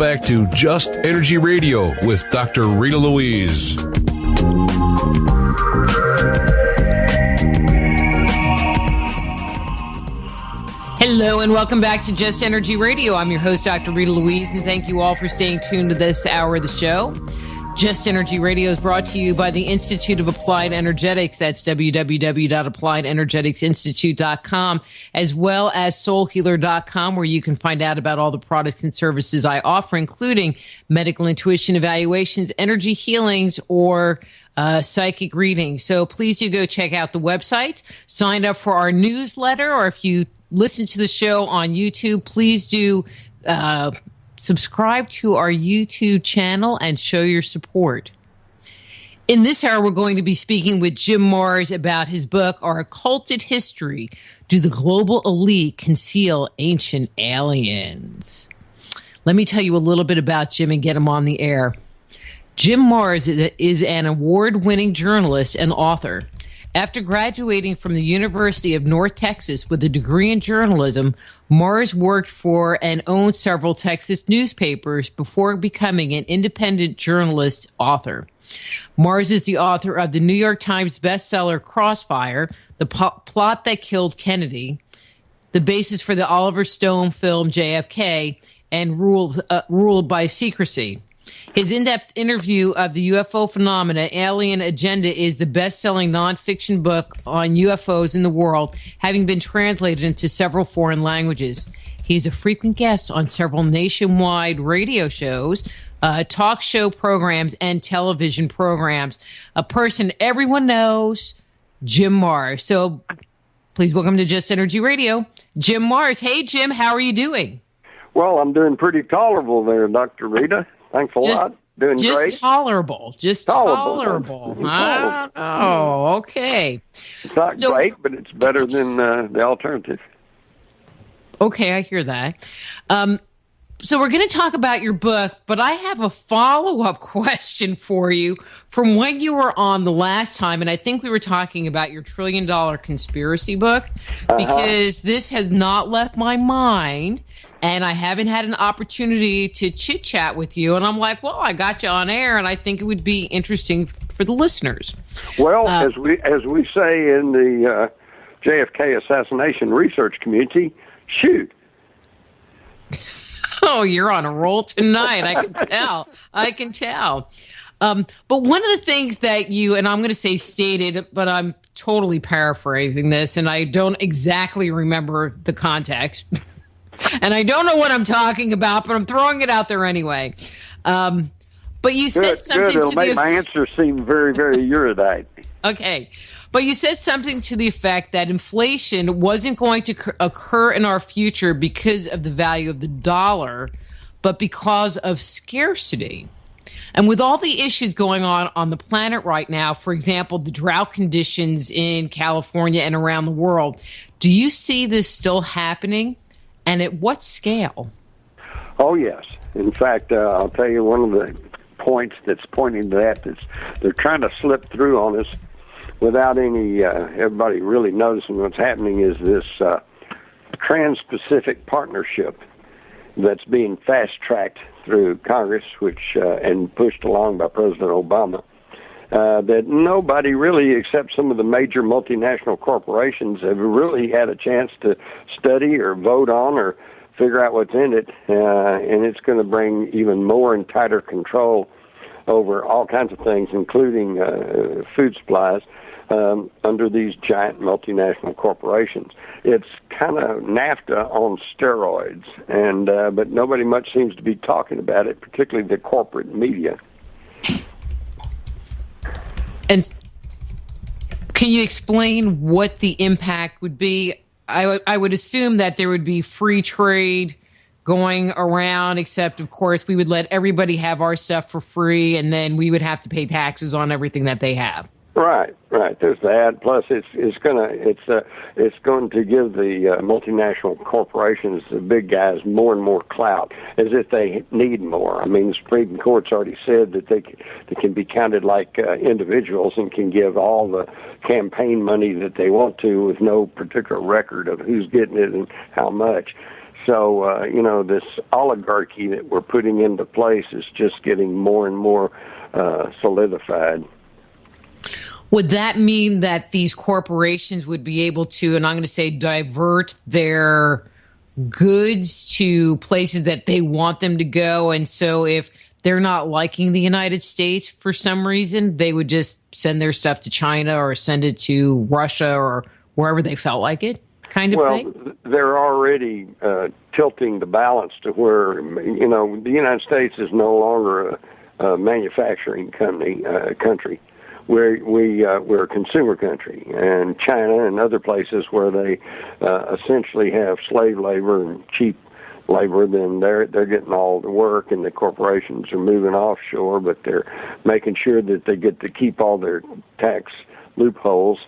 back to Just Energy Radio with Dr. Rita Louise. Hello and welcome back to Just Energy Radio. I'm your host, Dr. Rita Louise, and thank you all for staying tuned to this hour of the show. Just Energy Radio is brought to you by the Institute of Applied Energetics. That's www.appliedenergeticsinstitute.com, as well as soulhealer.com, where you can find out about all the products and services I offer, including medical intuition evaluations, energy healings, or psychic readings. So please do go check out the website, sign up for our newsletter, or if you listen to the show on YouTube, please do subscribe to our YouTube channel and show your support. In this hour, we're going to be speaking with Jim MARRS about his book, Our Occulted History: Do the Global Elite Conceal Ancient Aliens? Let me tell you a little bit about Jim and get him on the air. Jim MARRS is an award-winning journalist and author. After graduating from the University of North Texas with a degree in journalism, MARRS worked for and owned several Texas newspapers before becoming an independent journalist author. MARRS is the author of the New York Times bestseller Crossfire, The Plot That Killed Kennedy, the basis for the Oliver Stone film JFK, and Ruled by Secrecy. His in-depth interview of the UFO phenomena, Alien Agenda, is the best-selling nonfiction book on UFOs in the world, having been translated into several foreign languages. He is a frequent guest on several nationwide radio shows, talk show programs, and television programs. A person everyone knows, Jim MARRS. So please welcome to Just Energy Radio, Jim MARRS. Hey, Jim, how are you doing? Well, I'm doing pretty tolerable there, Dr. Rita. Thanks a lot. Doing great. Just tolerable. Oh, okay. It's not great, but it's better than the alternative. Okay, I hear that. So we're going to talk about your book, but I have a follow-up question for you from when you were on the last time, and I think we were talking about your $1 trillion conspiracy book, because this has not left my mind. And I haven't had an opportunity to chit-chat with you. And I'm like, well, I got you on air, and I think it would be interesting for the listeners. Well, as we say in the JFK assassination research community, shoot. Oh, you're on a roll tonight. I can tell. But one of the things that you, and I'm going to say stated, but I'm totally paraphrasing this, and I don't exactly remember the context. And I don't know what I'm talking about, but I'm throwing it out there anyway. But you said something It'll make my answer seem very, very erudite. Okay. But you said something to the effect that inflation wasn't going to occur in our future because of the value of the dollar, but because of scarcity. And with all the issues going on the planet right now, for example, the drought conditions in California and around the world, do you see this still happening? And at what scale? Oh, yes. In fact, I'll tell you one of the points that's pointing to that. They're trying to slip through on us without everybody really noticing what's happening, is this Trans-Pacific Partnership that's being fast-tracked through Congress, and pushed along by President Obama. That nobody really, except some of the major multinational corporations, have really had a chance to study or vote on or figure out what's in it, and it's going to bring even more and tighter control over all kinds of things, including food supplies, under these giant multinational corporations. It's kind of NAFTA on steroids, and but nobody much seems to be talking about it, particularly the corporate media. And can you explain what the impact would be? I would assume that there would be free trade going around, except, of course, we would let everybody have our stuff for free, and then we would have to pay taxes on everything that they have. Right. There's that. Plus, it's going to give the multinational corporations, the big guys, more and more clout, as if they need more. I mean, the Supreme Court's already said that they can be counted like individuals and can give all the campaign money that they want to with no particular record of who's getting it and how much. So, this oligarchy that we're putting into place is just getting more and more solidified. Would that mean that these corporations would be able to, and I'm going to say, divert their goods to places that they want them to go? And so if they're not liking the United States for some reason, they would just send their stuff to China or send it to Russia or wherever they felt like it, kind of thing? Well, they're already tilting the balance to where, the United States is no longer a manufacturing country. We're a consumer country, and China and other places where they essentially have slave labor and cheap labor, then they're getting all the work, and the corporations are moving offshore, but they're making sure that they get to keep all their tax loopholes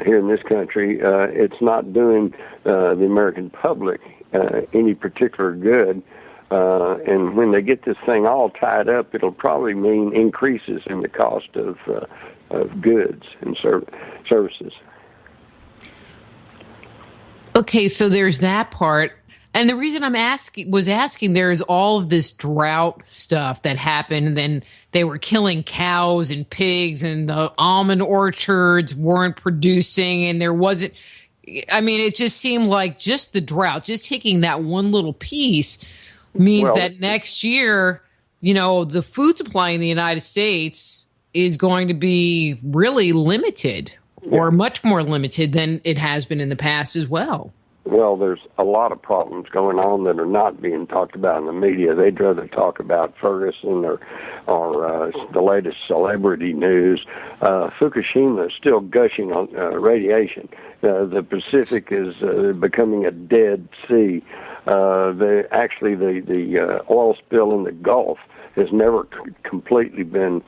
here in this country. It's not doing the American public any particular good. And when they get this thing all tied up, it'll probably mean increases in the cost of goods and services. Okay, so there's that part. And the reason I'm asking, there's all of this drought stuff that happened, and then they were killing cows and pigs, and the almond orchards weren't producing, and there wasn't. I mean, it just seemed like just the drought, just taking that one little piece, means that next year, the food supply in the United States is going to be really limited, or much more limited than it has been in the past as well. Well, there's a lot of problems going on that are not being talked about in the media. They'd rather talk about Ferguson or the latest celebrity news. Fukushima is still gushing on radiation. The Pacific is becoming a dead sea. The oil spill in the Gulf has never completely been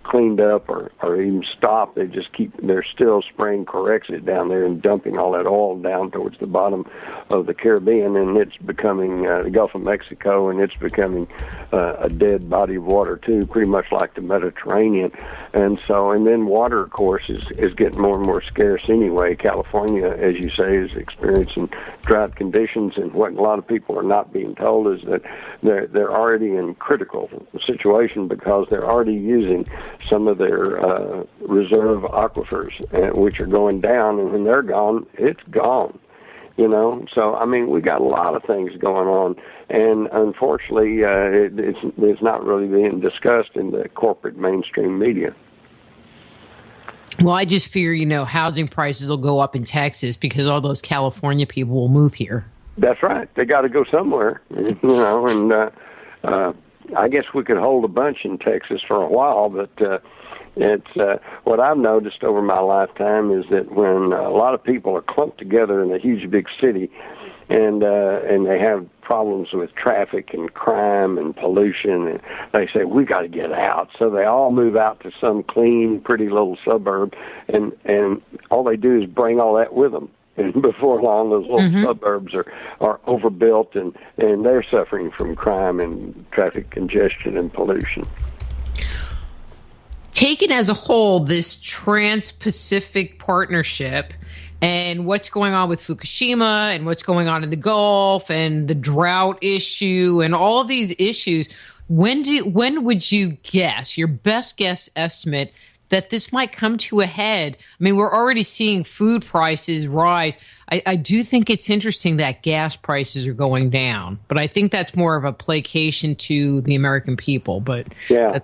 cleaned up or even stopped. They're still spraying Corexit down there and dumping all that oil down towards the bottom of the Caribbean, and it's becoming the Gulf of Mexico, and it's becoming a dead body of water too, pretty much like the Mediterranean. And then water, of course, is getting more and more scarce anyway. California, as you say, is experiencing drought conditions, and what a lot of people are not being told is that they're already in critical situation because they're already using some of their reserve aquifers, which are going down, and when they're gone, it's gone. So I mean, we got a lot of things going on, and unfortunately, it's not really being discussed in the corporate mainstream media. Well, I just fear, housing prices will go up in Texas because all those California people will move here. That's right. They got to go somewhere, and I guess we could hold a bunch in Texas for a while, but it's what I've noticed over my lifetime is that when a lot of people are clumped together in a huge big city, and they have problems with traffic and crime and pollution, and they say we got to get out, so they all move out to some clean, pretty little suburb, and all they do is bring all that with them. And before long, those little suburbs are overbuilt, and they're suffering from crime and traffic congestion and pollution. Taken as a whole, this Trans-Pacific Partnership and what's going on with Fukushima and what's going on in the Gulf and the drought issue and all of these issues, when would you guess, your best guess estimate, that this might come to a head? I mean, we're already seeing food prices rise. I do think it's interesting that gas prices are going down, but I think that's more of a placation to the American people. But yeah,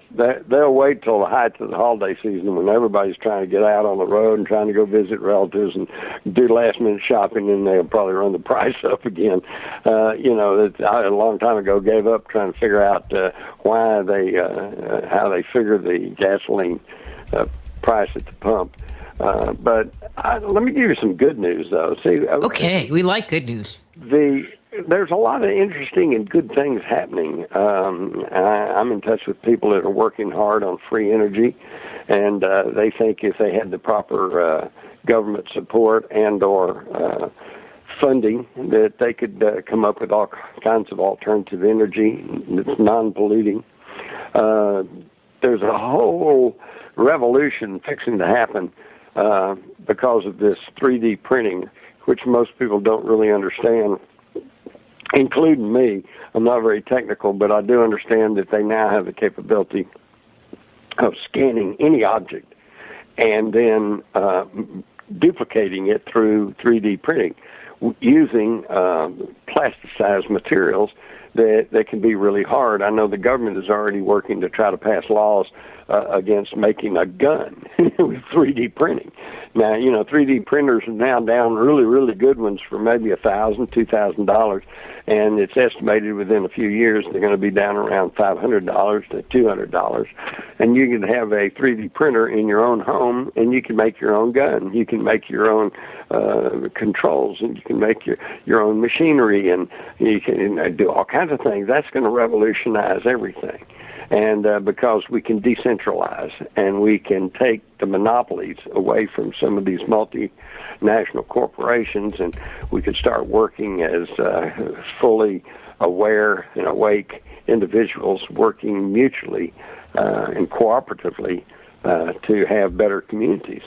they'll wait till the height of the holiday season when everybody's trying to get out on the road and trying to go visit relatives and do last-minute shopping, and they'll probably run the price up again. I, a long time ago, gave up trying to figure out how they figure the gasoline price at the pump. But let me give you some good news, though. See, okay, we like good news. There's a lot of interesting and good things happening. I'm in touch with people that are working hard on free energy, and they think if they had the proper government support and or funding, that they could come up with all kinds of alternative energy that's non-polluting. There's a whole revolution fixing to happen because of this 3D printing, which most people don't really understand. including me. I'm not very technical, but I do understand that they now have the capability of scanning any object and then duplicating it through 3D printing using plasticized materials that can be really hard. I know the government is already working to try to pass laws against making a gun with 3D printing. Now, 3D printers are now down really, really good ones for maybe $1,000, $2,000, and it's estimated within a few years they're going to be down around $500 to $200. And you can have a 3D printer in your own home, and you can make your own gun. You can make your own controls, and you can make your own machinery, and you can do all kinds of things. That's going to revolutionize everything. And because we can decentralize and we can take the monopolies away from some of these multinational corporations, and we could start working as fully aware and awake individuals working mutually and cooperatively to have better communities.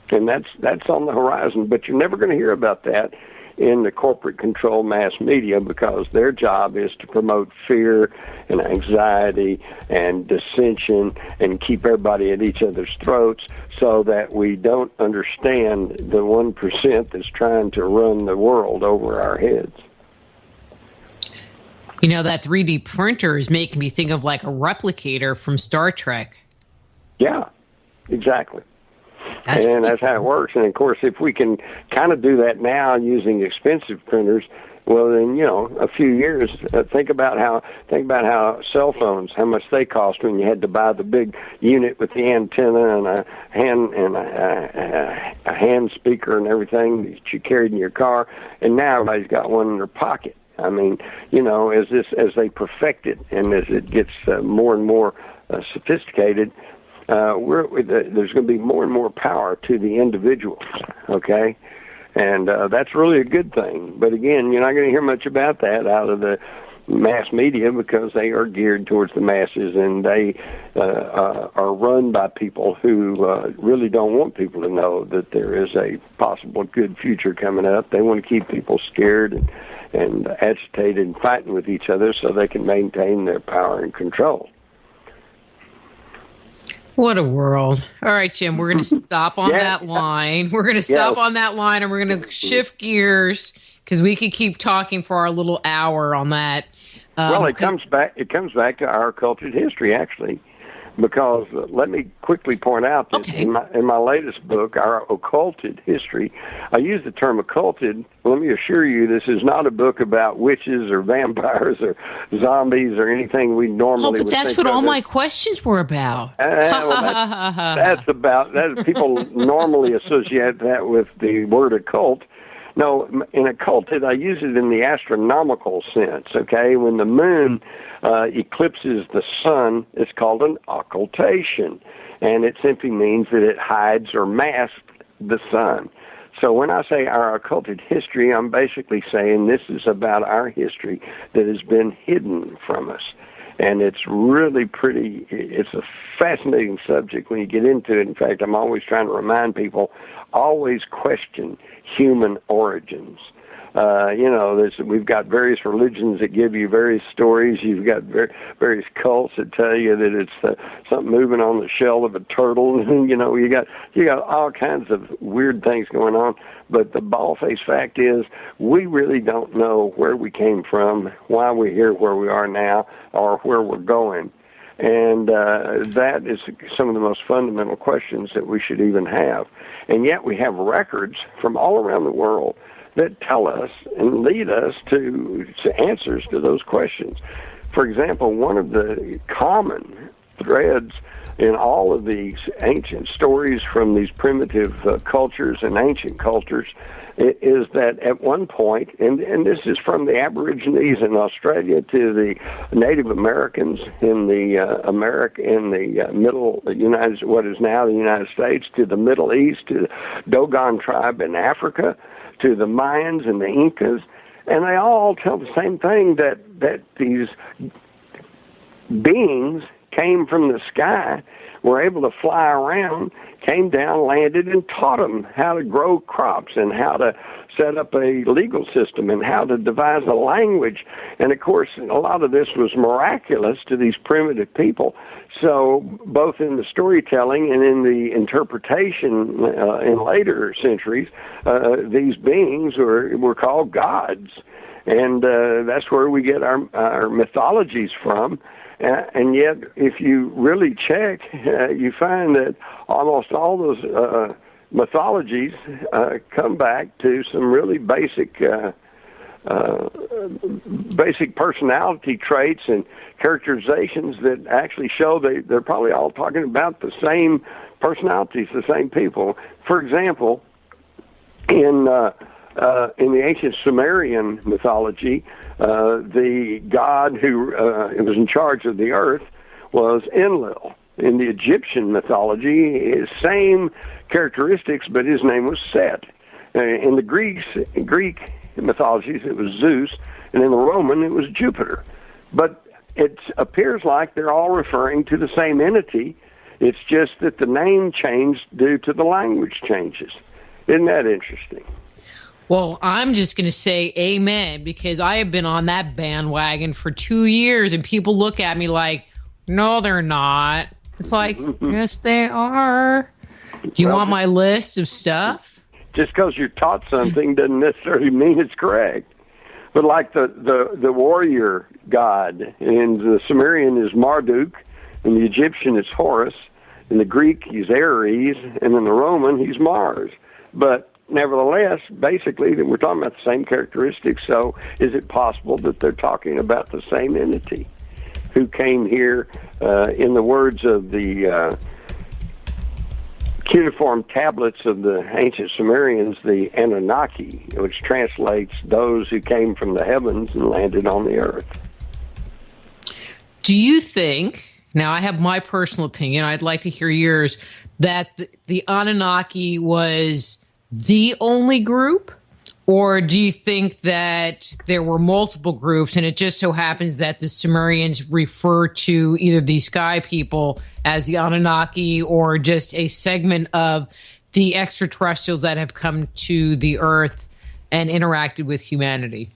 And that's on the horizon, but you're never going to hear about that in the corporate control mass media, because their job is to promote fear and anxiety and dissension and keep everybody at each other's throats, so that we don't understand the 1% that's trying to run the world over our heads. That 3D printer is making me think of like a replicator from Star Trek. Yeah, exactly. That's how it works. And, of course, if we can kind of do that now using expensive printers, well, then, a few years, think about how cell phones, how much they cost when you had to buy the big unit with the antenna and a hand speaker and everything that you carried in your car, and now everybody's got one in their pocket. I mean, as they perfect it and as it gets more and more sophisticated, there's going to be more and more power to the individuals, okay? And that's really a good thing. But again, you're not going to hear much about that out of the mass media, because they are geared towards the masses, and they are run by people who really don't want people to know that there is a possible good future coming up. They want to keep people scared and agitated and fighting with each other so they can maintain their power and control. What a world. All right, Jim, we're going to stop on that line. We're going to stop on that line, and we're going to shift gears, because we could keep talking for our little hour on that. Well, it comes back to our cultured history, actually, because let me quickly point out that in my latest book, Our Occulted History, I use the term occulted. Let me assure you, this is not a book about witches or vampires or zombies or anything we normally would think of. But that's what all my questions were about. People normally associate that with the word occult. No, in occulted, I use it in the astronomical sense, okay? When the moon eclipses the sun, it's called an occultation, and it simply means that it hides or masks the sun. So when I say our occulted history, I'm basically saying this is about our history that has been hidden from us. And it's really it's a fascinating subject when you get into it. In fact, I'm always trying to remind people, always question human origins. We've got various religions that give you various stories. You've got various cults that tell you that it's something moving on the shell of a turtle. You got all kinds of weird things going on. But the bald-faced fact is, we really don't know where we came from, why we're here, where we are now, or where we're going. And that is some of the most fundamental questions that we should even have. And yet we have records from all around the world that tell us and lead us to answers to those questions. For example, one of the common threads in all of these ancient stories from these primitive cultures and ancient cultures is that at one point, and this is from the Aborigines in Australia to the Native Americans in the what is now the United States, to the Middle East, to the Dogon tribe in Africa, to the Mayans and the Incas, and they all tell the same thing, that these beings came from the sky were able to fly around, came down, landed, and taught them how to grow crops and how to set up a legal system and how to devise a language. And, of course, a lot of this was miraculous to these primitive people. So both in the storytelling and in the interpretation in later centuries, these beings were called gods. And that's where we get our mythologies from. And yet, if you really check, you find that almost all those mythologies come back to some really basic personality traits and characterizations that actually show they're probably all talking about the same personalities, the same people. For example, in the ancient Sumerian mythology, the god who was in charge of the earth was Enlil. In the Egyptian mythology, same characteristics, but his name was Set. In the Greek mythologies, it was Zeus, and in the Roman, it was Jupiter. But it appears like they're all referring to the same entity. It's just that the name changed due to the language changes. Isn't that interesting? Well, I'm just going to say amen, because I have been on that bandwagon for 2 years, and people look at me like, no, they're not. It's like, yes, they are. Do you want my list of stuff? Just because you're taught something doesn't necessarily mean it's correct. But like the warrior god, in the Sumerian is Marduk, in the Egyptian it's Horus, in the Greek he's Ares, and in the Roman he's Mars. But nevertheless, basically, we're talking about the same characteristics, so is it possible that they're talking about the same entity who came here, in the words of the cuneiform tablets of the ancient Sumerians, the Anunnaki, which translates those who came from the heavens and landed on the earth. Do you think, now I have my personal opinion, I'd like to hear yours, that the Anunnaki was the only group? Or do you think that there were multiple groups and it just so happens that the Sumerians refer to either these sky people as the Anunnaki or just a segment of the extraterrestrials that have come to the earth and interacted with humanity?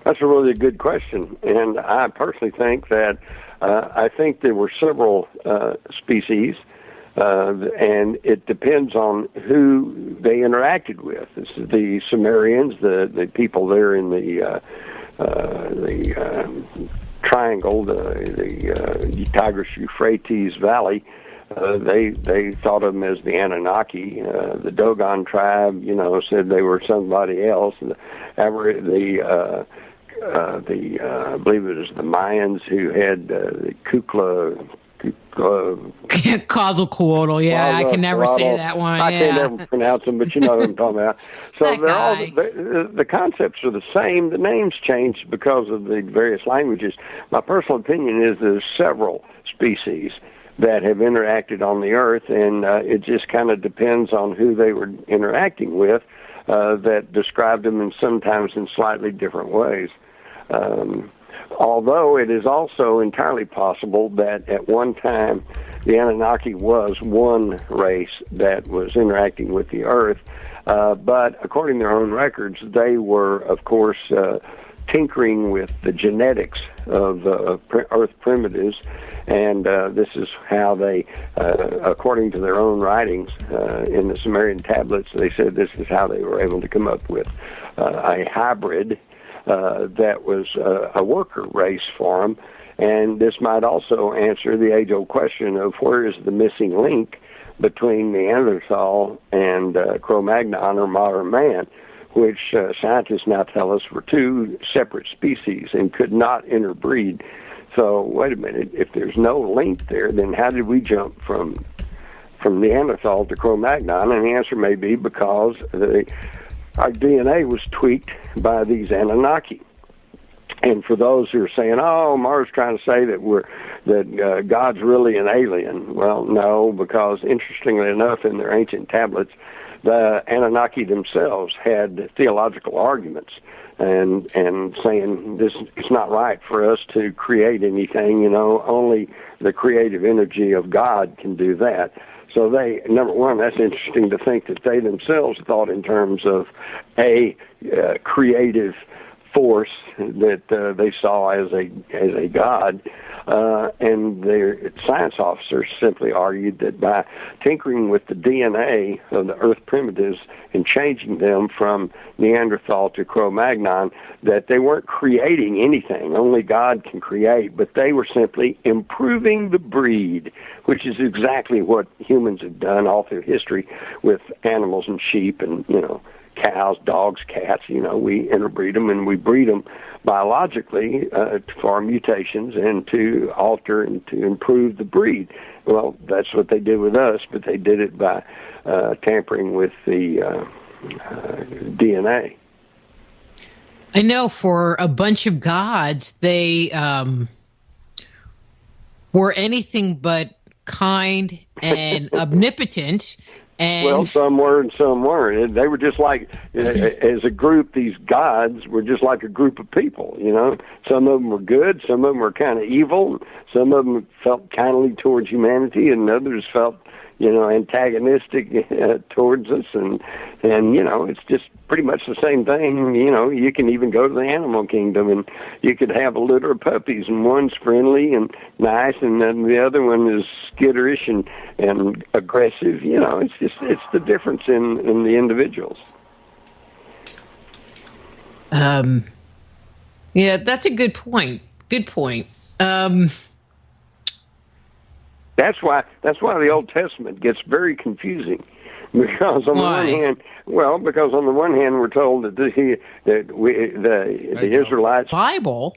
That's a really good question. And I personally think that I think there were several species. And it depends on who they interacted with. This is the Sumerians, the people there in the triangle, the Tigris-Euphrates Valley. They thought of them as the Anunnaki. The Dogon tribe, said they were somebody else. I believe it was the Mayans who had the Kukla. Quetzalcoatl, yeah, I can never say that one. I can't never pronounce them, but you know what I'm talking about. So they're all the concepts are the same. The names changed because of the various languages. My personal opinion is there's several species that have interacted on the earth, and it just kind of depends on who they were interacting with that described them sometimes in slightly different ways. Although it is also entirely possible that at one time the Anunnaki was one race that was interacting with the earth, but according to their own records, they were, of course, tinkering with the genetics of earth primitives, and this is how they, according to their own writings in the Sumerian tablets, they said this is how they were able to come up with a hybrid that was a worker race for them. And this might also answer the age-old question of where is the missing link between Neanderthal and Cro-Magnon or modern man, which scientists now tell us were two separate species and could not interbreed. So wait a minute, if there's no link there, then how did we jump from Neanderthal to Cro-Magnon? And the answer may be because our DNA was tweaked by these Anunnaki. And for those who are saying, "Oh, Mars trying to say that God's really an alien," well, no, because interestingly enough, in their ancient tablets, the Anunnaki themselves had theological arguments and saying this it's not right for us to create anything. Only the creative energy of God can do that. So they, number one, that's interesting to think that they themselves thought in terms of a creative force that they saw as a god, and their science officers simply argued that by tinkering with the DNA of the Earth primitives and changing them from Neanderthal to Cro-Magnon, that they weren't creating anything. Only God can create, but they were simply improving the breed, which is exactly what humans have done all through history with animals and sheep and, cows, dogs, cats. We interbreed them and we breed them biologically for mutations and to alter and to improve the breed. Well, that's what they did with us, but they did it by tampering with the DNA. I know for a bunch of gods, they were anything but kind and omnipotent. Well, some were and some weren't. They were just like, as a group, these gods were just like a group of people, Some of them were good, some of them were kind of evil, some of them felt kindly towards humanity, and others felt, antagonistic towards us. And it's just pretty much the same thing. You can even go to the animal kingdom, and you could have a litter of puppies, and one's friendly and nice, and then the other one is skitterish and aggressive. It's the difference in the individuals. Yeah, that's a good point. Good point. That's why the Old Testament gets very confusing, because on the one hand, we're told that the Israelites Bible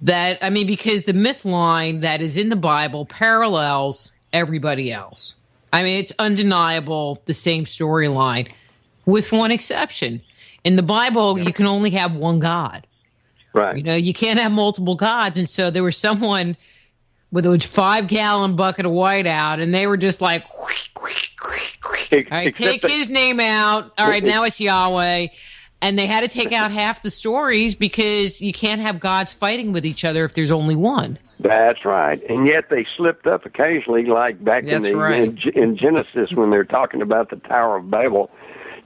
because the myth line that is in the Bible parallels everybody else. It's undeniable, the same storyline, with one exception. In the Bible, you can only have one God. Right. You can't have multiple gods, and so there was someone with a 5-gallon bucket of white out, and they were just like, all right, take his name out. All right, now it's Yahweh. And they had to take out half the stories because you can't have gods fighting with each other if there's only one. That's right. And yet they slipped up occasionally, like back in Genesis when they're talking about the Tower of Babel.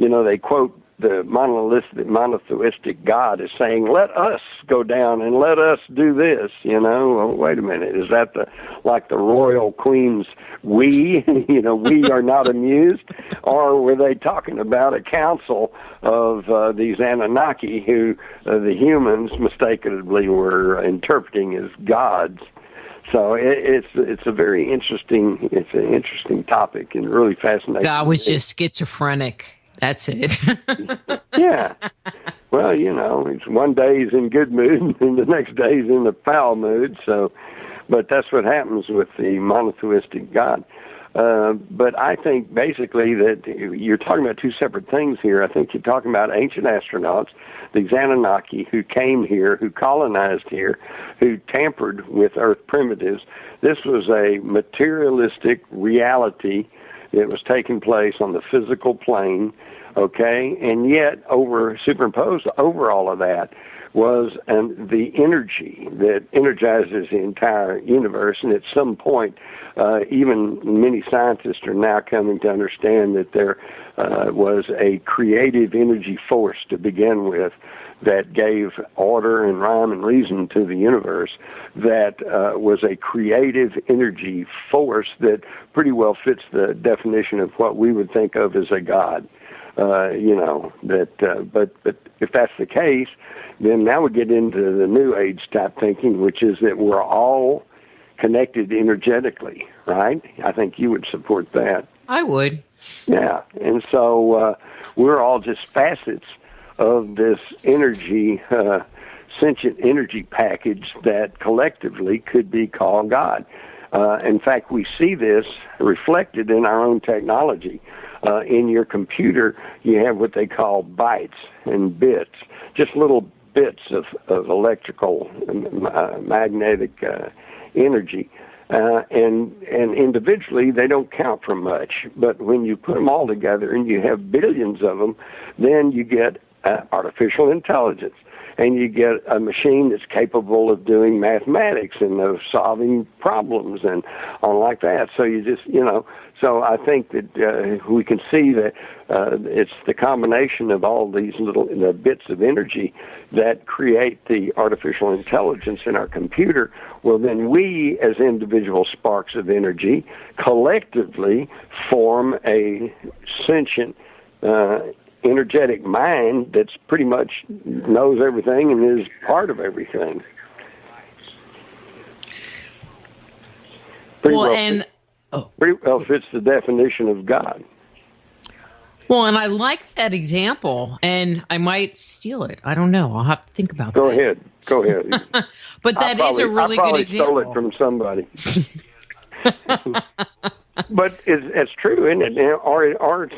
They quote the monotheistic God is saying, let us go down and let us do this, Well, wait a minute. Is that the royal queen's we? We are not amused? Or were they talking about a council of these Anunnaki who the humans mistakenly were interpreting as gods? So it's a very interesting, topic and really fascinating. God was just schizophrenic. That's it. Yeah. Well, it's one day he's in good mood and the next day he's in a foul mood. So, but that's what happens with the monotheistic God. But I think basically that you're talking about two separate things here. I think you're talking about ancient astronauts, these Anunnaki who came here, who colonized here, who tampered with Earth primitives. This was a materialistic reality that was taking place on the physical plane, okay? And yet, superimposed over all of that was the energy that energizes the entire universe. And at some point, even many scientists are now coming to understand that there was a creative energy force to begin with that gave order and rhyme and reason to the universe, that was a creative energy force that pretty well fits the definition of what we would think of as a god. But if that's the case, then now we get into the New Age type thinking, which is that we're all connected energetically, right? I think you would support that. I would. Yeah, and so we're all just facets of this energy, sentient energy package that collectively could be called God. In fact, we see this reflected in our own technology. In your computer, you have what they call bytes and bits, just little bits of electrical, magnetic energy. And individually, they don't count for much. But when you put them all together and you have billions of them, then you get artificial intelligence. and you get a machine that's capable of doing mathematics and of solving problems and on like that. So you just, so I think that we can see that it's the combination of all these little bits of energy that create the artificial intelligence in our computer. Well, then we, as individual sparks of energy, collectively form a sentient, energetic mind that's pretty much knows everything and is part of everything. Pretty well fits the definition of God. Well, and I like that example, and I might steal it. I don't know. I'll have to think about that. Go ahead. But that is a really good example. I probably stole it from somebody. But it's true, isn't it?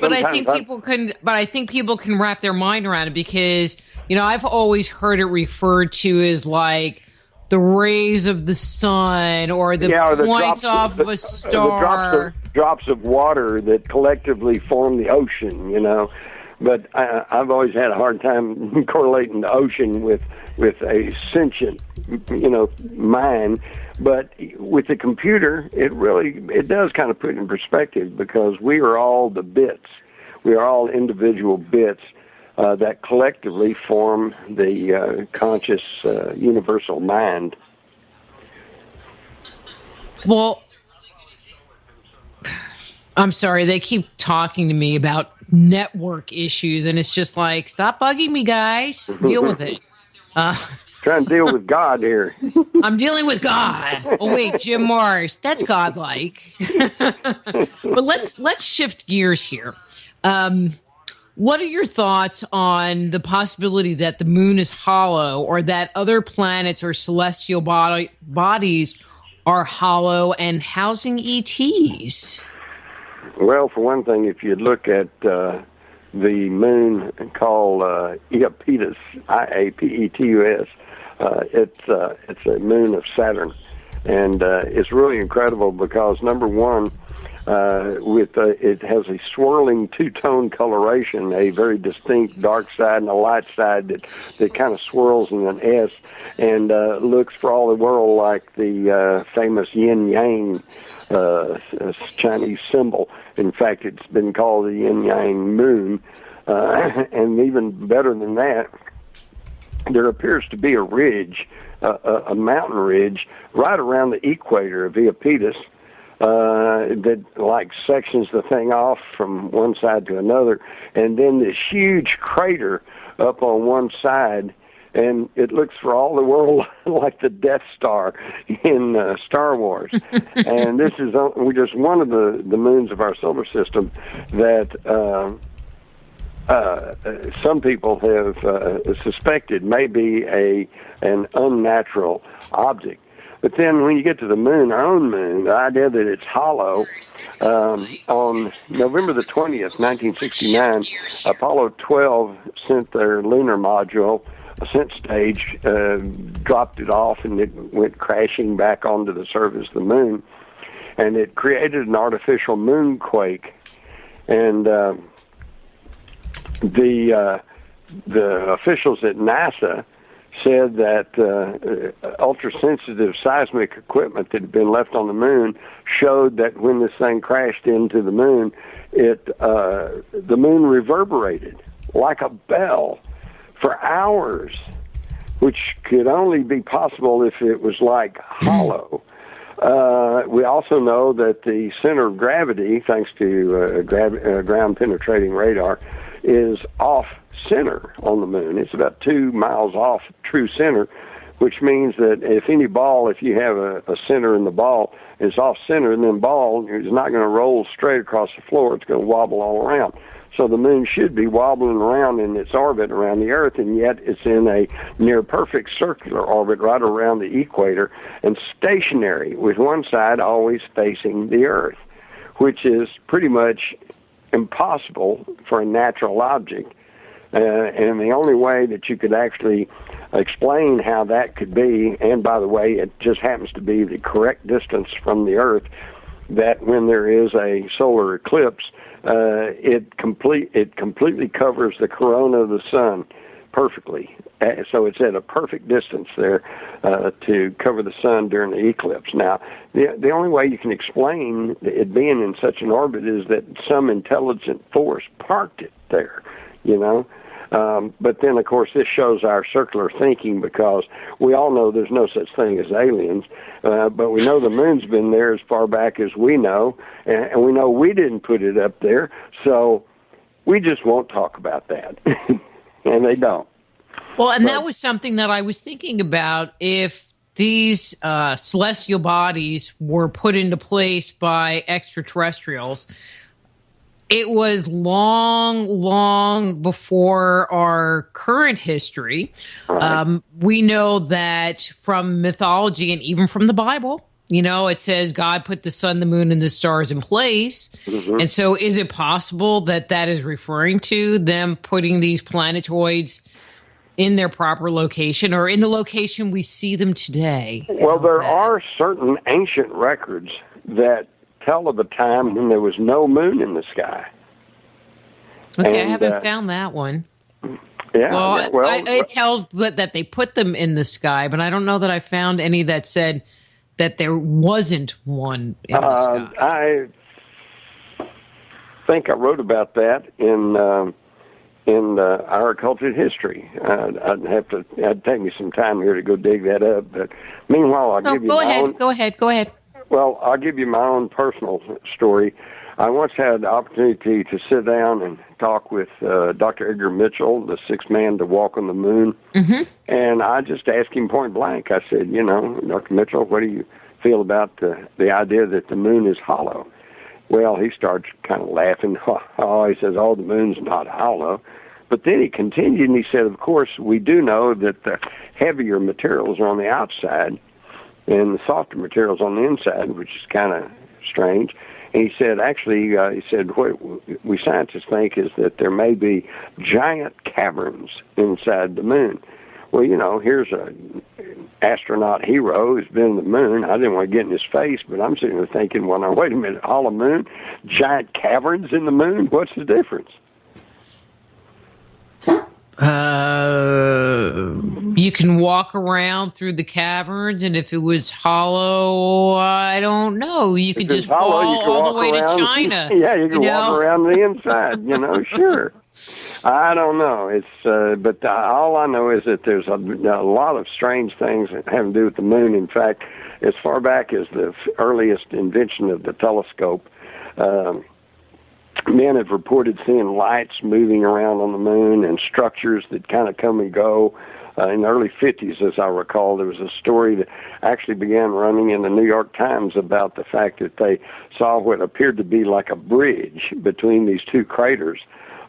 But I think people can wrap their mind around it, because I've always heard it referred to as like the rays of the sun or the points off of a star. The drops of water that collectively form the ocean, But I've always had a hard time correlating the ocean with a sentient, mind. But with the computer, it does kind of put it in perspective, because we are all the bits. We are all individual bits that collectively form the conscious universal mind. Well, I'm sorry, they keep talking to me about network issues, and it's just like, stop bugging me, guys. Deal with it. Trying to deal with God here. I'm dealing with God. Oh wait, Jim Marrs, that's godlike. But let's shift gears here. What are your thoughts on the possibility that the moon is hollow, or that other planets or celestial bodies are hollow and housing ETs? Well, for one thing, if you look at the moon called Iapetus, Iapetus, it's a moon of Saturn, and it's really incredible because, number one, it has a swirling two-tone coloration, a very distinct dark side and a light side that kind of swirls in an S, and looks for all the world like the famous yin-yang Chinese symbol. In fact, it's been called the yin-yang moon, and even better than that, there appears to be a ridge, a mountain ridge, right around the equator of Iapetus, that like sections the thing off from one side to another, and then this huge crater up on one side, and it looks for all the world like the Death Star in Star Wars. And this is just one of the moons of our solar system that some people have suspected may be an unnatural object. But then when you get to the moon, our own moon, the idea that it's hollow, on November the 20th, 1969, Apollo 12 sent their lunar module, ascent stage, dropped it off, and it went crashing back onto the surface of the moon. And it created an artificial moonquake. And the officials at NASA said that ultra-sensitive seismic equipment that had been left on the moon showed that when this thing crashed into the moon, the moon reverberated like a bell for hours, which could only be possible if it was like hollow. We also know that the center of gravity, thanks to ground-penetrating radar, is off center on the moon. It's about 2 miles off true center, which means that if you have a center in the ball, it's off center, and then ball is not going to roll straight across the floor. It's going to wobble all around. So the moon should be wobbling around in its orbit around the Earth, and yet it's in a near perfect circular orbit right around the equator and stationary, with one side always facing the Earth, which is pretty much impossible for a natural object. And the only way that you could actually explain how that could be, and by the way, it just happens to be the correct distance from the Earth, that when there is a solar eclipse, it completely covers the corona of the sun, perfectly. So it's at a perfect distance there to cover the sun during the eclipse. Now, the only way you can explain it being in such an orbit is that some intelligent force parked it there, you know. But then, of course, this shows our circular thinking, because we all know there's no such thing as aliens, but we know the moon's been there as far back as we know, and we know we didn't put it up there, so we just won't talk about that. And they don't. Well, and that was something that I was thinking about. If these celestial bodies were put into place by extraterrestrials, it was long, long before our current history. Right. We know that from mythology and even from the Bible, you know, it says God put the sun, the moon, and the stars in place. Mm-hmm. And so is it possible that that is referring to them putting these planetoids in their proper location, or in the location we see them today? Well, there are certain ancient records that tell of a time when there was no moon in the sky. Okay, and I haven't found that one. Yeah. Well, it tells that they put them in the sky, but I don't know that I found any that said that there wasn't one in the sky. I think I wrote about that in our occulted history. It'd take me some time here to go dig that up. But meanwhile, I'll give you my own. Go ahead. Well, I'll give you my own personal story. I once had the opportunity to sit down and talk with Dr. Edgar Mitchell, the sixth man to walk on the moon. Mm-hmm. And I just asked him point blank. I said, you know, Dr. Mitchell, what do you feel about the idea that the moon is hollow? Well, he starts kind of laughing. Oh, he says, the moon's not hollow. But then he continued and he said, of course, we do know that the heavier materials are on the outside and the softer materials on the inside, which is kind of strange. And he said, actually, what we scientists think is that there may be giant caverns inside the moon. Well, you know, here's an astronaut hero who's been to the moon. I didn't want to get in his face, but I'm sitting there thinking, well, now, wait a minute, hollow moon, giant caverns in the moon? What's the difference? You can walk around through the caverns, and if it was hollow, I don't know. You could just fall all the way to China. Yeah, you can walk around the inside, you know, sure. I don't know. But all I know is that there's a lot of strange things that have to do with the moon. In fact, as far back as the earliest invention of the telescope, men have reported seeing lights moving around on the moon and structures that kind of come and go. In the early 50s, as I recall, there was a story that actually began running in the New York Times about the fact that they saw what appeared to be like a bridge between these two craters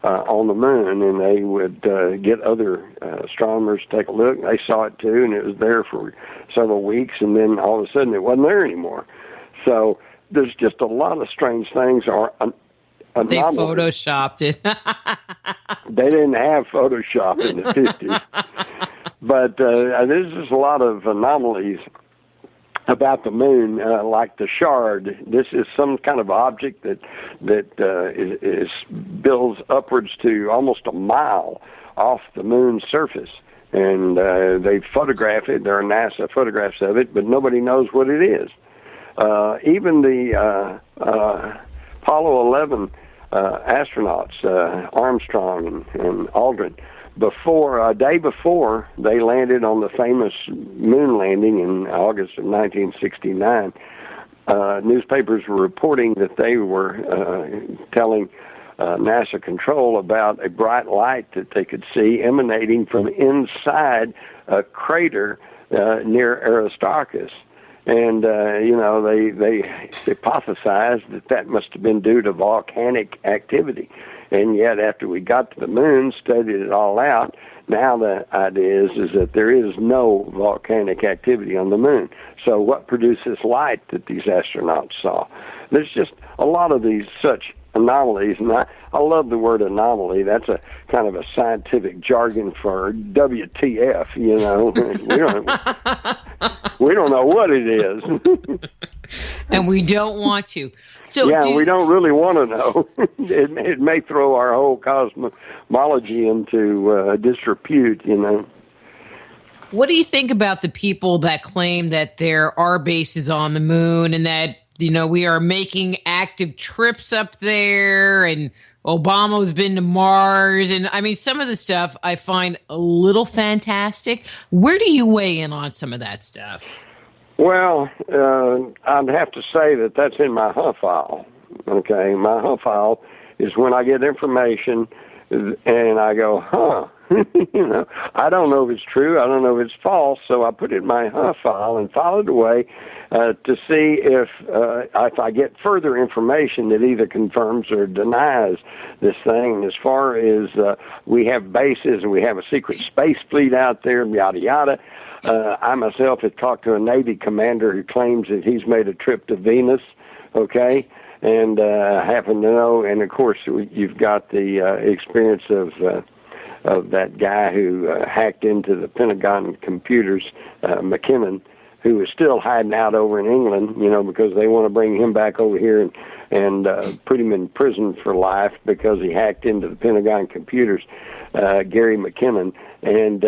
on the moon, and they would get other astronomers to take a look. They saw it too, and it was there for several weeks, and then all of a sudden it wasn't there anymore. So there's just a lot of strange things. They photoshopped it. They didn't have Photoshop in the 50s. But there's just a lot of anomalies about the moon, like the shard. This is some kind of object that is builds upwards to almost a mile off the moon's surface. And they photograph it. There are NASA photographs of it, but nobody knows what it is. Even the Apollo 11 astronauts, Armstrong and Aldrin, a day before they landed on the famous moon landing in August of 1969, newspapers were reporting that they were telling NASA control about a bright light that they could see emanating from inside a crater near Aristarchus. And, they hypothesized that must have been due to volcanic activity. And yet, after we got to the moon, studied it all out, now the idea is that there is no volcanic activity on the moon. So what produced this light that these astronauts saw? There's just a lot of these such anomalies, and I love the word anomaly. That's a kind of a scientific jargon for WTF, you know. We don't know what it is. And we don't want to. So yeah, we don't really want to know. It may throw our whole cosmology into disrepute, you know. What do you think about the people that claim that there are bases on the moon and that, you know, we are making active trips up there and Obama's been to Mars? And I mean, some of the stuff I find a little fantastic. Where do you weigh in on some of that stuff? Well, I'd have to say that that's in my huff file. Okay, my huff file is when I get information and I go, huh. You know, I don't know if it's true. I don't know if it's false. So I put it in my huff file and file it away to see if I get further information that either confirms or denies this thing. And as far as we have bases and we have a secret space fleet out there, yada yada. I myself have talked to a Navy commander who claims that he's made a trip to Venus. Okay. And happen to know, and of course, you've got the experience of that guy who hacked into the Pentagon computers, McKinnon, who is still hiding out over in England, you know, because they want to bring him back over here and put him in prison for life because he hacked into the Pentagon computers, Gary McKinnon, and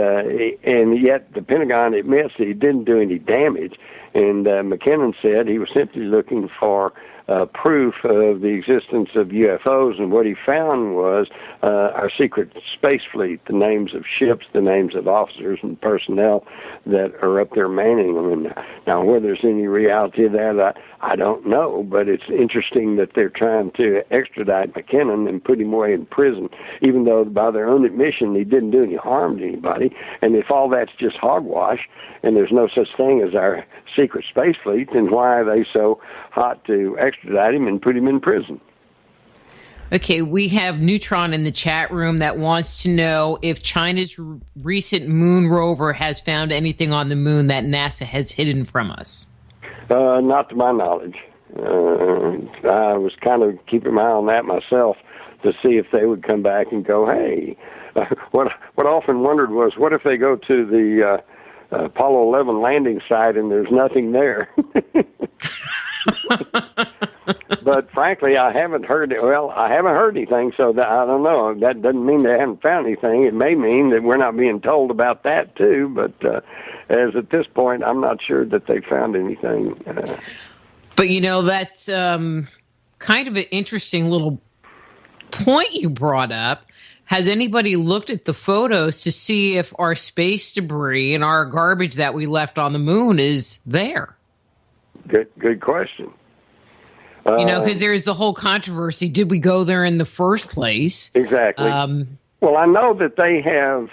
yet the Pentagon admits that he didn't do any damage, and McKinnon said he was simply looking for proof of the existence of UFOs, and what he found was our secret space fleet, the names of ships, the names of officers and personnel that are up there manning them. And now, whether there's any reality to that, I don't know, but it's interesting that they're trying to extradite McKinnon and put him away in prison, even though by their own admission he didn't do any harm to anybody. And if all that's just hogwash and there's no such thing as our secret space fleet, then why are they so hot to extradite him and put him in prison? Okay, we have Neutron in the chat room that wants to know if China's recent moon rover has found anything on the moon that NASA has hidden from us. Not to my knowledge. I was kind of keeping my eye on that myself to see if they would come back and go, hey, what I often wondered was, what if they go to the Apollo 11 landing site and there's nothing there? But frankly, I haven't heard it. Well, I haven't heard anything, so I don't know. That doesn't mean they haven't found anything. It may mean that we're not being told about that too. But as at this point, I'm not sure that they found anything. But you know, that's kind of an interesting little point you brought up. Has anybody looked at the photos to see if our space debris and our garbage that we left on the moon is there? Good question. You know, because there's the whole controversy. Did we go there in the first place? Exactly. Well, I know that they have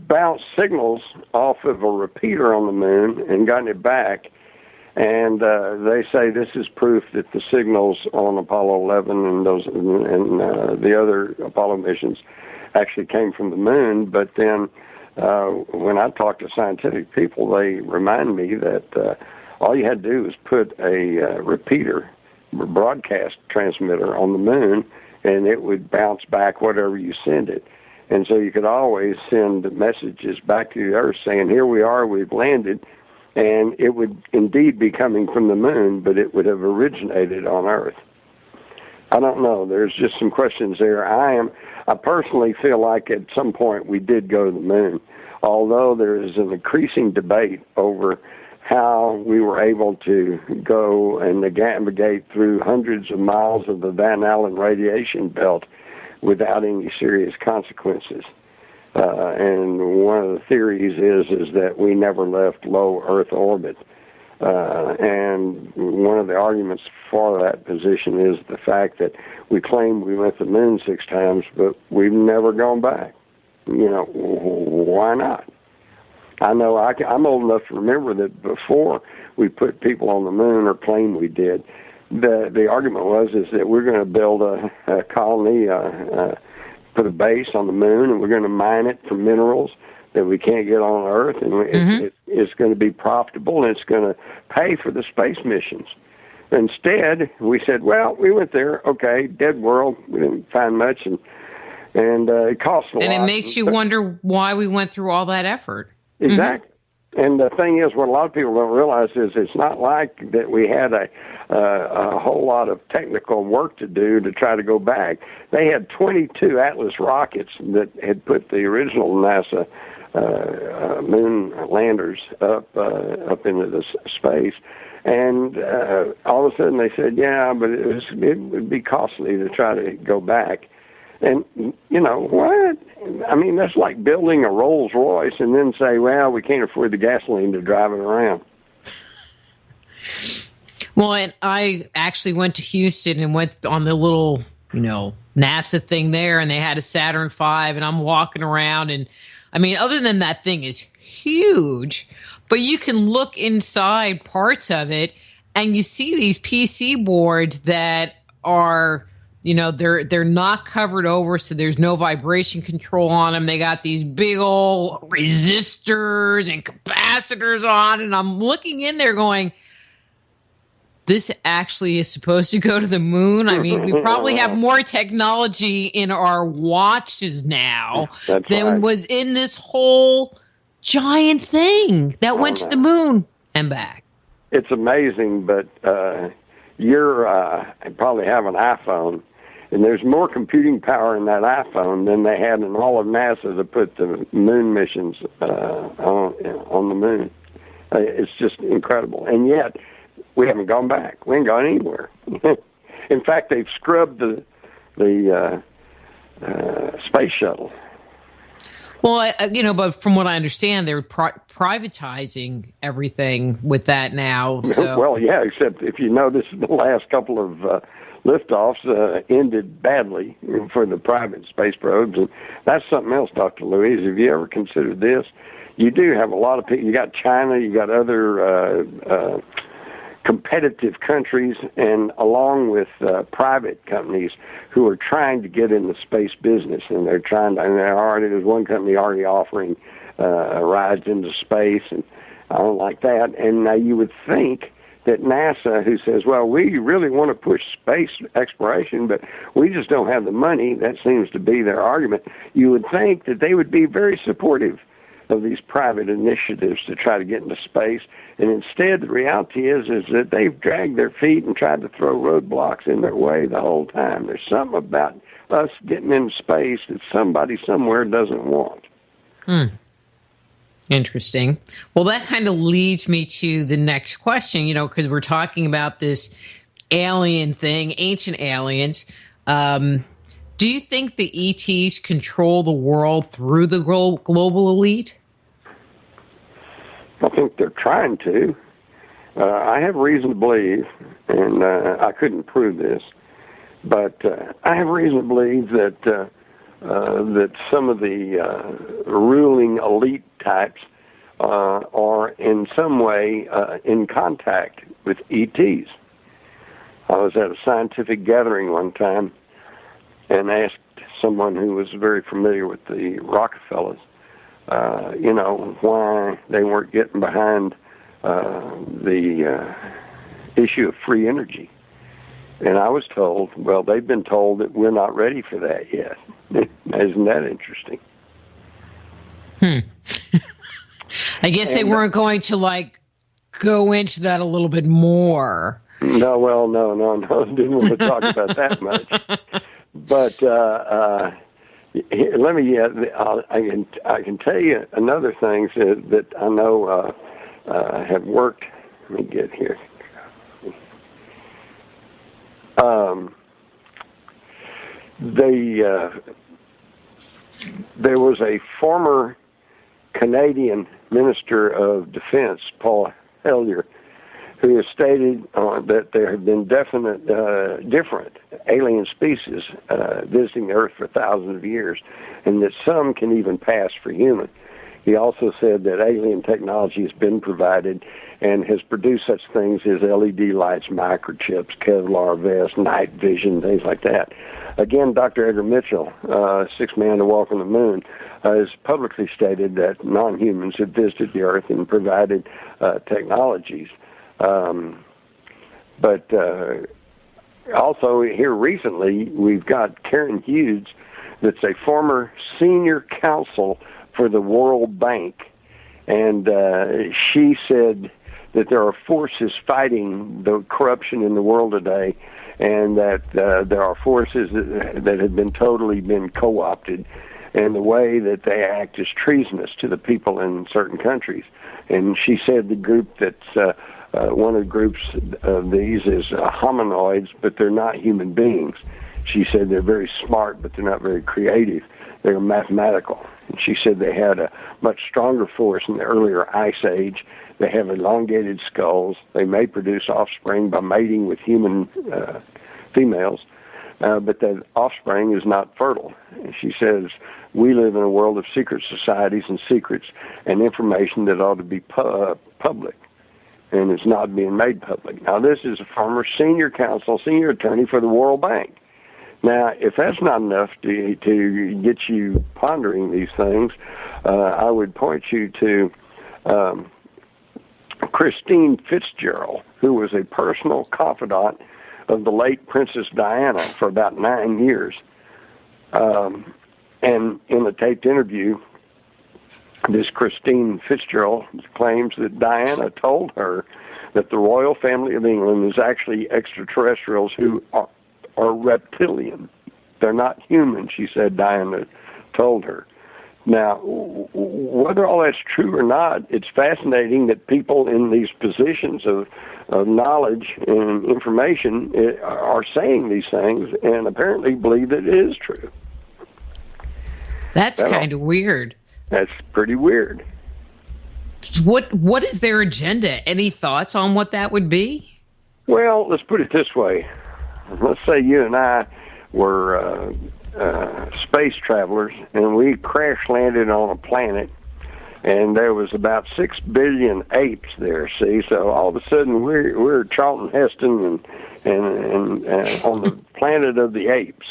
bounced signals off of a repeater on the moon and gotten it back. And they say this is proof that the signals on Apollo 11 and the other Apollo missions actually came from the moon. But then when I talk to scientific people, they remind me that all you had to do was put a repeater, broadcast transmitter on the moon, and it would bounce back whatever you send it. And so you could always send messages back to the Earth saying, here we are, we've landed, and it would indeed be coming from the moon, but it would have originated on Earth. I don't know. There's just some questions there. I personally feel like at some point we did go to the moon, although there is an increasing debate over how we were able to go and navigate through hundreds of miles of the Van Allen radiation belt without any serious consequences. And one of the theories is that we never left low Earth orbit. And one of the arguments for that position is the fact that we claim we went to the moon 6 times, but we've never gone back. You know, why not? I know I'm old enough to remember that before we put people on the moon, or claim we did, the argument was that we're going to build a colony, put a base on the moon, and we're going to mine it for minerals that we can't get on Earth, and it's going to be profitable, and it's going to pay for the space missions. Instead, we said, well, we went there, okay, dead world, we didn't find much, and it cost a lot. And it makes you wonder why we went through all that effort. Exactly. And the thing is, what a lot of people don't realize is it's not like that we had a whole lot of technical work to do to try to go back. They had 22 Atlas rockets that had put the original NASA moon landers up into the space. And all of a sudden they said, yeah, but it would be costly to try to go back. And, you know, what? I mean, that's like building a Rolls Royce and then say, well, we can't afford the gasoline to drive it around. Well, and I actually went to Houston and went on the little, you know, NASA thing there, and they had a Saturn V, and I'm walking around. And, I mean, other than that thing is huge, but you can look inside parts of it, and you see these PC boards that are... You know, they're not covered over, so there's no vibration control on them. They got these big old resistors and capacitors on, and I'm looking in there going, this actually is supposed to go to the moon? I mean, we probably have more technology in our watches now than was in this whole giant thing that went to the moon and back. It's amazing, but you're probably have an iPhone. And there's more computing power in that iPhone than they had in all of NASA to put the moon missions on the moon. It's just incredible. And yet, we haven't gone back. We ain't gone anywhere. In fact, they've scrubbed the space shuttle. Well, you know, but from what I understand, they're privatizing everything with that now. So. Well, yeah, except if you notice the last couple of liftoffs ended badly for the private space probes, and that's something else, Dr. Louise. Have you ever considered this? You do have a lot of people. You got China, you got other competitive countries, and along with private companies who are trying to get in the space business, and they're trying to. And there's one company already offering rides into space, and I don't like that. And now you would think that NASA, who says, well, we really want to push space exploration, but we just don't have the money, that seems to be their argument, you would think that they would be very supportive of these private initiatives to try to get into space. And instead, the reality is that they've dragged their feet and tried to throw roadblocks in their way the whole time. There's something about us getting into space that somebody somewhere doesn't want. Interesting. Well, that kind of leads me to the next question, you know, because we're talking about this alien thing, ancient aliens. Do you think the ETs control the world through the global elite? I think they're trying to. I have reason to believe, and I couldn't prove this, but I have reason to believe that that some of the ruling elite types are in some way in contact with ETs. I was at a scientific gathering one time and asked someone who was very familiar with the Rockefellers, you know, why they weren't getting behind the issue of free energy. And I was told, well, they've been told that we're not ready for that yet. Isn't that interesting? I guess they weren't going to, like, go into that a little bit more. No, well, no. Didn't want to talk about that much. But let me, I can tell you another thing that I know have worked. Let me get here. There was a former Canadian Minister of Defense, Paul Hellyer, who has stated that there have been different alien species visiting the Earth for thousands of years, and that some can even pass for human. He also said that alien technology has been provided and has produced such things as LED lights, microchips, Kevlar vests, night vision, things like that. Again, Dr. Edgar Mitchell, sixth man to walk on the moon, has publicly stated that non-humans have visited the Earth and provided technologies. But also here recently, we've got Karen Hughes, that's a former senior counsel for the World Bank, And she said that there are forces fighting the corruption in the world today, and that there are forces that have been totally co-opted, and the way that they act is treasonous to the people in certain countries. And she said the group that's one of the groups of these is hominoids, but they're not human beings. She said they're very smart, but they're not very creative. They're mathematical. And she said they had a much stronger force in the earlier ice age. They have elongated skulls. They may produce offspring by mating with human females, but that offspring is not fertile. And she says, we live in a world of secret societies and secrets and information that ought to be public, and it's not being made public. Now, this is a former senior attorney for the World Bank. Now, if that's not enough to get you pondering these things, I would point you to Christine Fitzgerald, who was a personal confidant of the late Princess Diana for about 9 years. And in a taped interview, this Christine Fitzgerald claims that Diana told her that the royal family of England is actually extraterrestrials who are reptilian. They're not human, she said Diana told her. Now, whether all that's true or not, it's fascinating that people in these positions of knowledge and information are saying these things and apparently believe that it is true. That's kind of weird. That's pretty weird. What is their agenda? Any thoughts on what that would be? Well, let's put it this way. Let's say you and I were space travelers, and we crash landed on a planet, and there was about 6 billion apes there. See, so all of a sudden we're Charlton Heston and on the planet of the apes.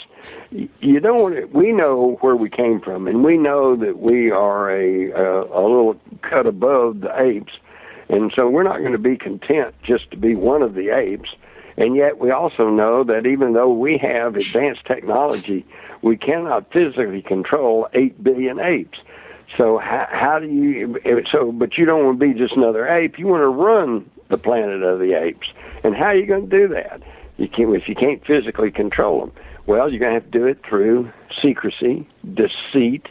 You don't want to, we know where we came from, and we know that we are a little cut above the apes, and so we're not going to be content just to be one of the apes. And yet we also know that even though we have advanced technology, we cannot physically control 8 billion apes. So how do you? But you don't want to be just another ape. You want to run the planet of the apes. And how are you going to do that? If you can't physically control them. Well, you're going to have to do it through secrecy, deceit,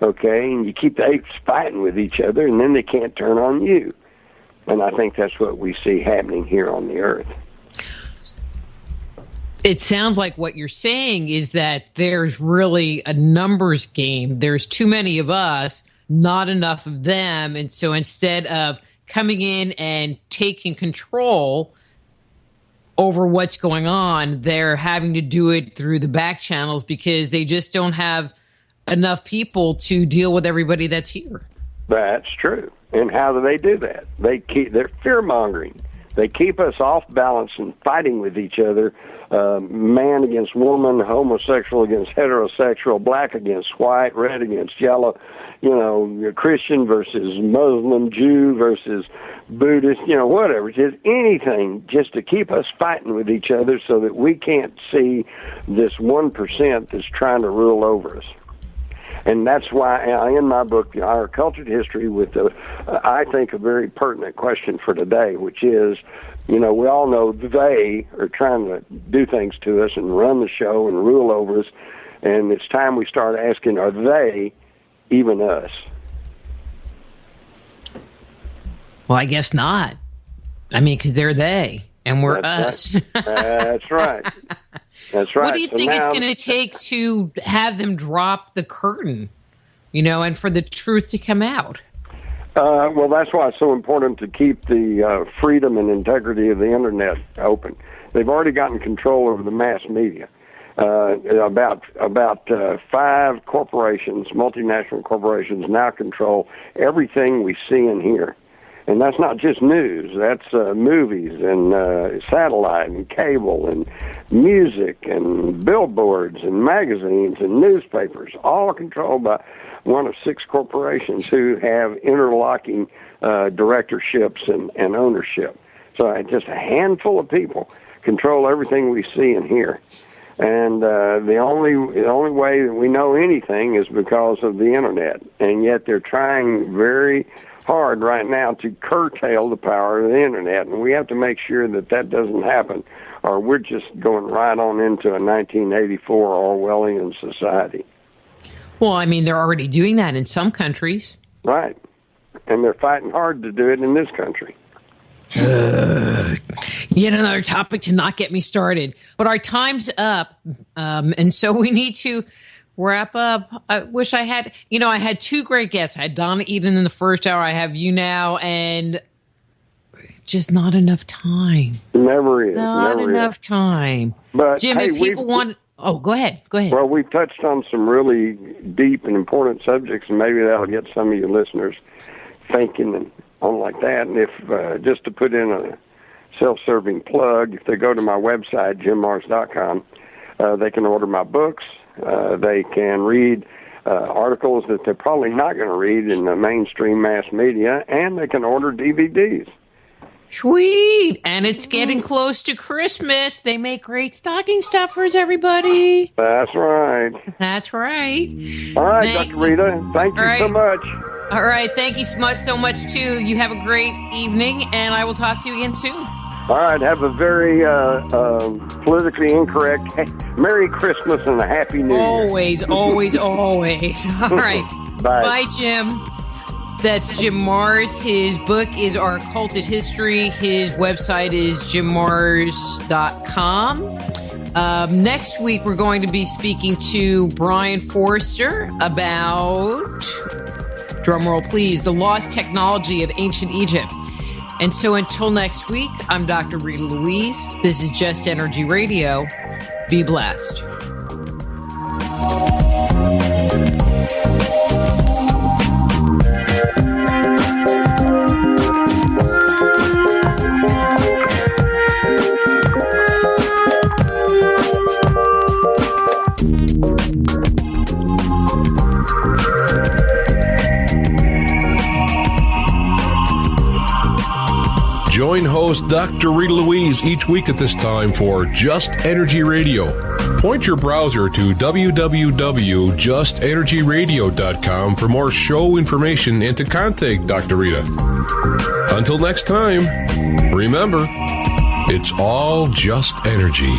okay? And you keep the apes fighting with each other, and then they can't turn on you. And I think that's what we see happening here on the Earth. It sounds like what you're saying is that there's really a numbers game. There's too many of us, not enough of them. And so instead of coming in and taking control over what's going on, they're having to do it through the back channels because they just don't have enough people to deal with everybody that's here. That's true. And how do they do that? They're fear-mongering. They keep us off balance and fighting with each other, man against woman, homosexual against heterosexual, black against white, red against yellow, Christian versus Muslim, Jew versus Buddhist, whatever. Just anything just to keep us fighting with each other so that we can't see this 1% that's trying to rule over us. And that's why in my book, Our Cultured History, with I think a very pertinent question for today, which is, we all know they are trying to do things to us and run the show and rule over us, and it's time we start asking, are they even us? Well, I guess not. I mean, because they're they, and we're us. Right. That's right. That's right. What do you think it's going to take to have them drop the curtain, and for the truth to come out? Well, that's why it's so important to keep the freedom and integrity of the Internet open. They've already gotten control over the mass media. About 5 corporations, multinational corporations, now control everything we see and hear. And that's not just news. That's movies and satellite and cable and music and billboards and magazines and newspapers, all controlled by one of 6 corporations who have interlocking directorships and ownership. So just a handful of people control everything we see and hear. And the only way that we know anything is because of the Internet. And yet they're trying very hard right now to curtail the power of the internet, and we have to make sure that that doesn't happen, or we're just going right on into a 1984 Orwellian society. Well, I mean, they're already doing that in some countries. Right. And they're fighting hard to do it in this country. Yet another topic to not get me started. But our time's up, and so we need to wrap up. I wish I had, I had two great guests. I had Donna Eden in the first hour. I have you now, and just not enough time. Never is. Not never enough is. time. But, Jim, if people want... Oh, go ahead. Well, we've touched on some really deep and important subjects, and maybe that'll get some of your listeners thinking and on like that. And if just to put in a self-serving plug, if they go to my website, JimMarrs.com, they can order my books. They can read articles that they're probably not going to read in the mainstream mass media, and they can order DVDs. Sweet. And it's getting close to Christmas. They make great stocking stuffers, everybody. That's right. That's right. All right, Dr. Rita. Thank you so much. All right. Thank you so much, too. You have a great evening, and I will talk to you again soon. All right. Have a very politically incorrect Merry Christmas and a Happy New Year. Always. All right. Bye. Bye, Jim. That's Jim Marrs. His book is Our Occulted History. His website is jimmarrs.com. Next week, we're going to be speaking to Brian Forrester about, drumroll please, the lost technology of ancient Egypt. And so until next week, I'm Dr. Rita Louise. This is Just Energy Radio. Be blessed. Join host Dr. Rita Louise each week at this time for Just Energy Radio. Point your browser to www.justenergyradio.com for more show information and to contact Dr. Rita. Until next time, remember, it's all just energy.